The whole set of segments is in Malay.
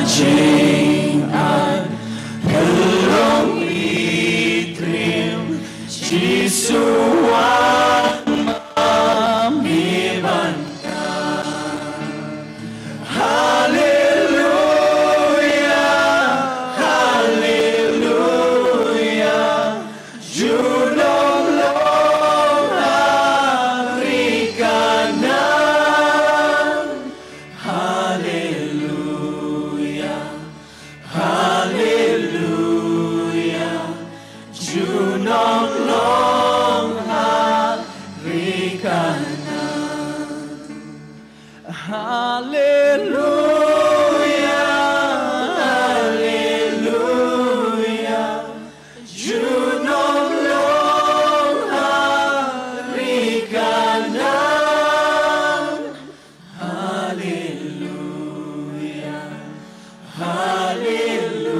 Jing an Long Itrim Jisuan Mamiban Hallelujah Hallelujah Junong Long Harikanan Hallelujah Hallelujah Junong Long Harikanan Hallelujah Hallelujah Junong Long Harikanan Hallelujah Hallelujah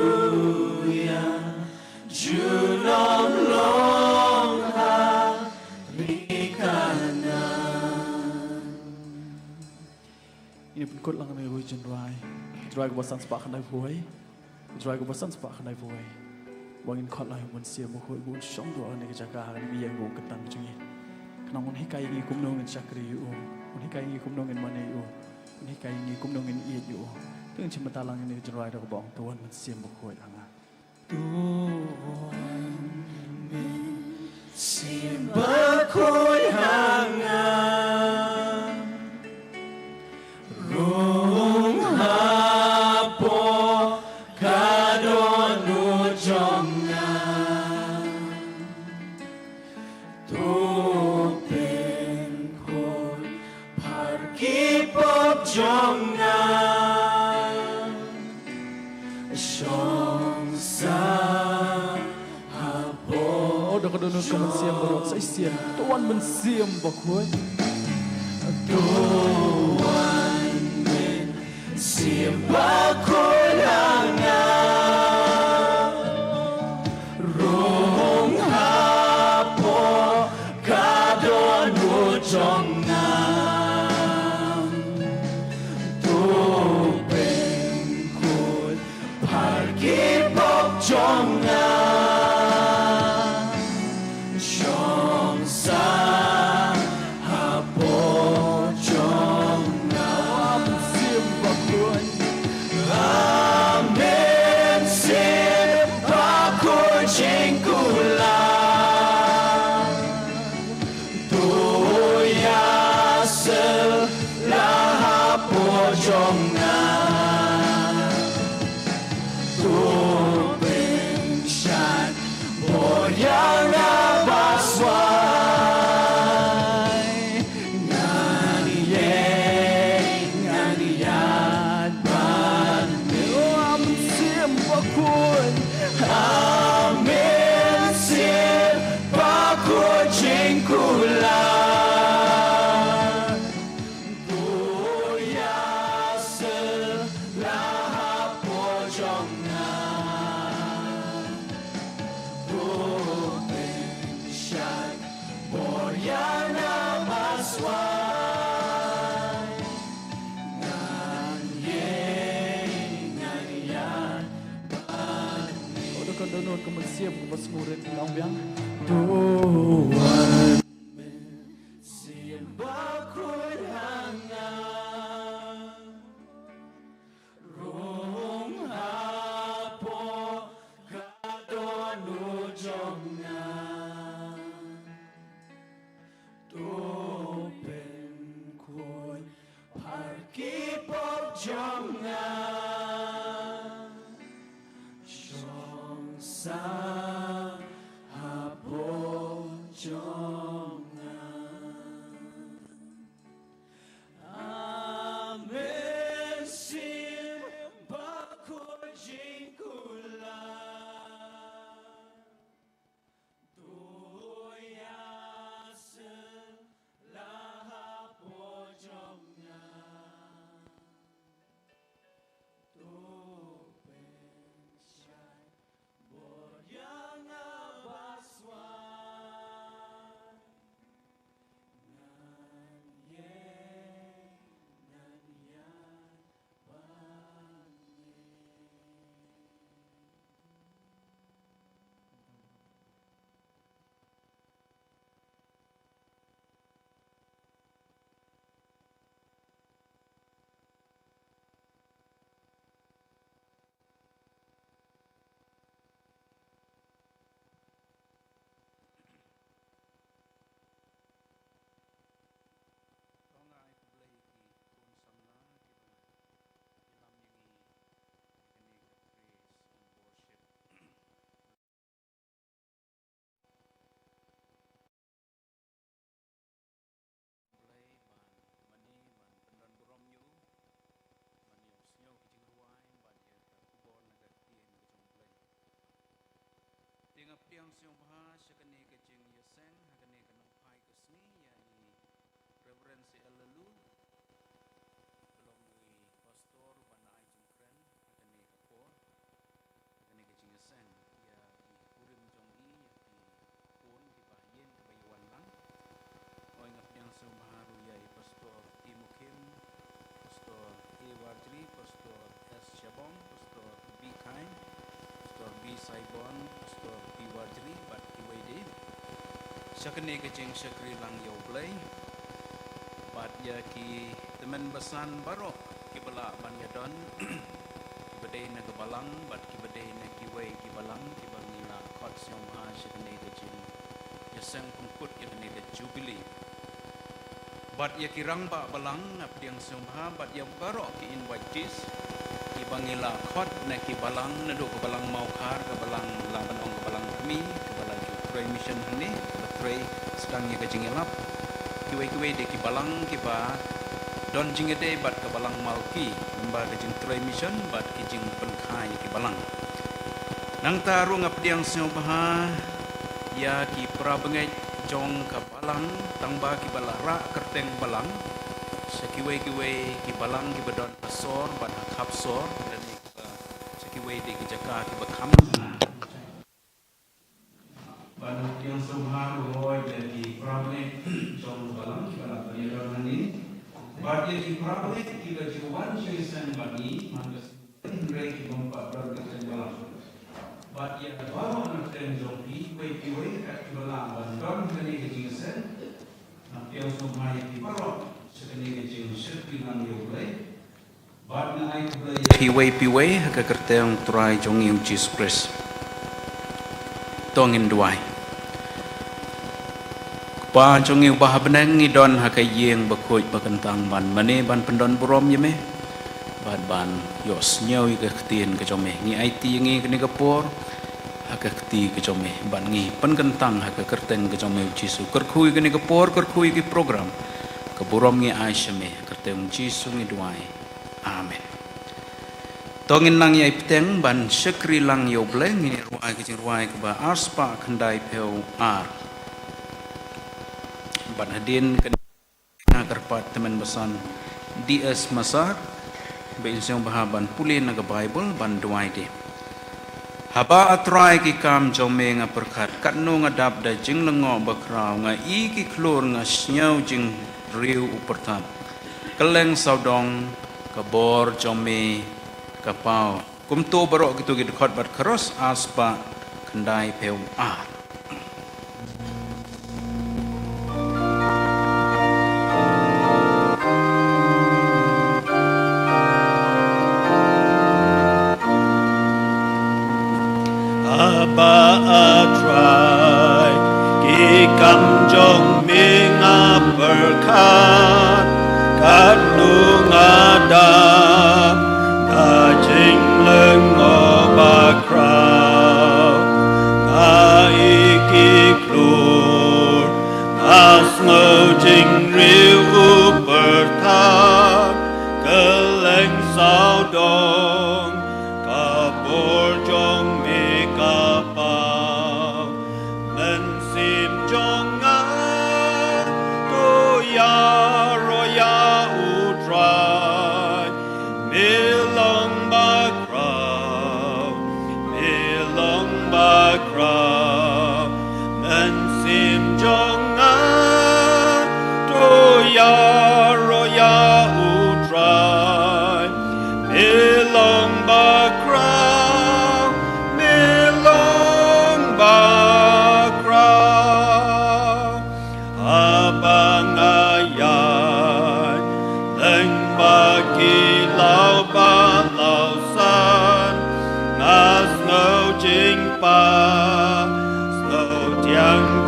Junong Long Harikanan. Ini pun kot lang na yung Junrai. Junrai ko basan sepak kanay buhay. Junrai ko basan sepak kanay buhay. Wangin kot lang yung siya mo ko yung siyang doon na kajaga ang biyang mo katang jungin. Kanang un hikay ngi kumnongin sakri yu. Un hikay ngi kumnongin manay yu. Un hikay ngi kumnongin iit yu. Tung cimata lang ini Junrai ko bang tuan man siya mo ko ang tuan simba ko'y hangang rung hapo kadonujong nga tupin ko'y parkipop jong nga siyong sa Kadunod ka man siyang barot sa isyan tuwan man siyang bakoy tuwan man siyang bakoy langan rung hapo kadunod jong ngam tupin ko'y parkipop jong ngam Doon ko magsiyap ko mas ngurit ng langbyang tuwan siyang bakoy hangang rung hapo kadonujong nga tupin ko'y parkipop jong nga sa hapo jong amen simba ko'y jingkula tuyasan la hapo jong yang siapa sekene kecing yesen hakene kena pai kesni ya i referensi elalu belum i pastor banai jungkren hakene kapor hakene kecing yesen ya i kurim jong i ya i pun di bahien ke bayuan lang oh ingat yang sebaharu ya i pastor Timukim pastor Iwardri pastor S Shabong pastor B Kain pastor B Saibon pastor P Wardri bat Iwede syakene kecing syakri lang yo play bat ya ki temen besan barok ki bala ban yadon ki bedai na kebalang bat ki bedai na ki wei ki balang ki bangila khot syong ha syakene kecing ya sang pungkut ya kene ke jubilee bat ya ki rang ba balang ap diang syong ha bat ya barok ki invite this ki bangila khot na ki balang na do ke balang mau khar ke balang laban ong ke balang kami ke balang tray mission ni ke tray sedang ye ke jingilap ki we de ki balang ki ba don jingede bat ke balang malki memba ke jing tray mission bat ki jing penkhai ki balang nang taru ngap diang sio bah ya ki prabengai jong ke balang tangba ki balara kerteng balang sekiwe ki balang ki bedon pasor ban khap sor dan sekiwe di ki jaka ki bakham ban yang subhan roy jadi prabe jong balang ki balang bayar ni ban ki prabe ki bajuan sisen bagi mangas rei ki bompa ber ki balang ban ya baru nak ten jong ki we ka balang ban don ni ki jisen nak yang subhan ki baru sekali kecil sepi nang yulai, badna ai kulai piwai haka kerteng turai jongi uji spres, tongin duai, pa jongi ubah benang idon haka yeng bakoi bakentang ban mane ban pendon burom yeme, ban yos nyau ika ketien kejome, ngi IT ngi kene kapor, haka keti kejome, ban ngi penkentang haka kerteng kejome uji su, kerkui kene kapor kerkui ki program. Keburom ngi aisyame kerteng Jisu ngi duai amen tongin nang yai peteng ban syakri lang yo bleng ngi ruai kecing ruai ke ba arspa kendai peu ar ban hadin kena kerpat teman besan DS Masar be insong bahaban pulih na ke Bible ban duai de haba atrai ki kam jome nga perkat katno ngadap da jing lengo bakrau nga i ki klor nga snyau jing riu upertap keleng saudong kabor jome kapau kumto barok gitu gitu khot bat cross aspa kendai peu ar aba atrai ki kam jong minga berkat kadung ada kajing lengo bakrau ngaiki klur asngo jing riu bertak keleng saudong kabor jong mi kapau mensim jong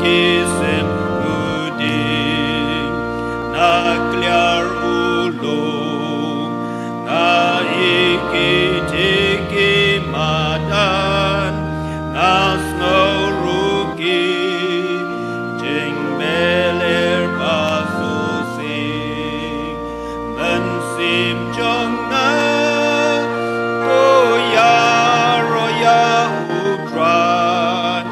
kisim uding nakliar ulung naiki tiki madan nasno rugi jing beler basusing mensim jongna toya roya utran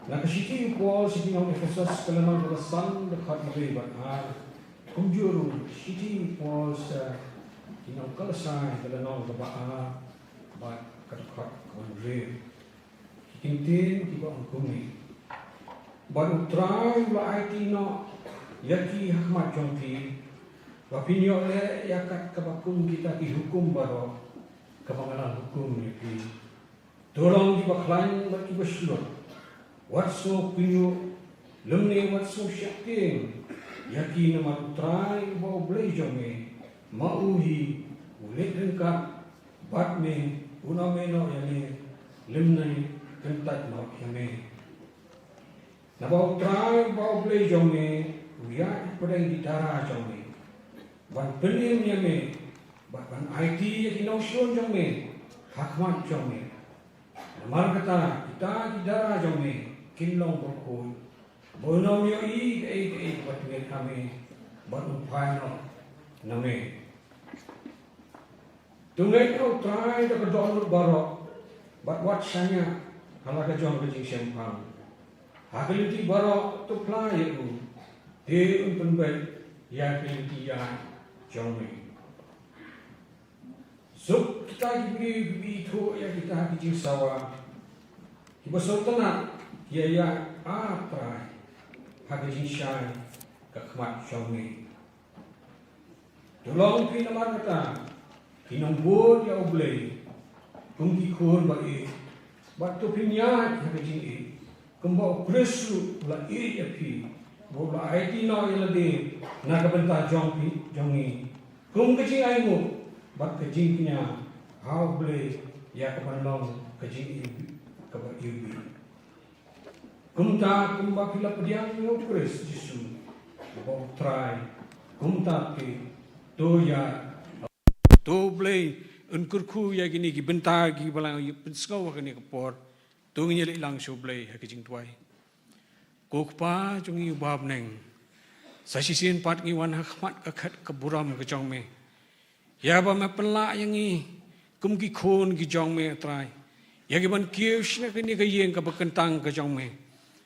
Nakasiti Paul sitting on Ephesus kalanang balasan dekat lebat kumjuru siti Paul kalasai kalanang lebat bat dekat kumjuru kintin tiba angkumi baru try la IT no yaki hakmat jongki wapinyo le yakat kabakum kita ki hukum baro kabangalan hukum yaki tolong dibaklain baki berselut Watso pinyo lemne watso syakin yakin nama try bau blejome mauhi ulet lengkap batme unameno yani lemne kentat no yame na bau try bau blejome uya pedang ditara jome ban penim yame ban IT yakin nausun jome hakmat jome namar kata kita ditara jome Kinlong berkul, bonong yo i buat kami, buat upaya name. Tungai kau try dah kedua barok, buat watchanya, kalau kejong kejing sempang. Hakilinti barok tu play itu, dia unpenbet, ya hakilinti ya jongi. Sub kita gibi itu ya kita kejing sawah, kita sultanat. Ya apa hagajin syai kakmat syongi tolong pi namar kata kinambur ya oblei tungki kur bai batu pinya hagajin e kembau kresu la e api bola IT no yalade na kabenta jongi kum kajing aimu bat kajing pinya ha oblei ya kabanlong kajing e kabat yubi Kumta kumba pila pediang yo Kris Yesus. Bau try kumta ke to ya to blay unkurku ya gini ki benta ki balang penskau kani kapor to ngi lang show blay ha kijing twai. Kokpa jungi ubab neng. Sasisin pat ngi wan hakmat kakat kaburam ke jong me. Ya ba ma pelak yang ngi kum ki khon ki jong me try. Ya ki ban kiesh na kini ka yeng ka bekentang ke jong me.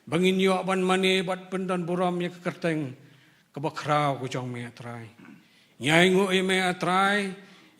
Bangin yo ban mane bat pendan buram ya kerteng kebakrau ku jong me atrai nyai ngo e me atrai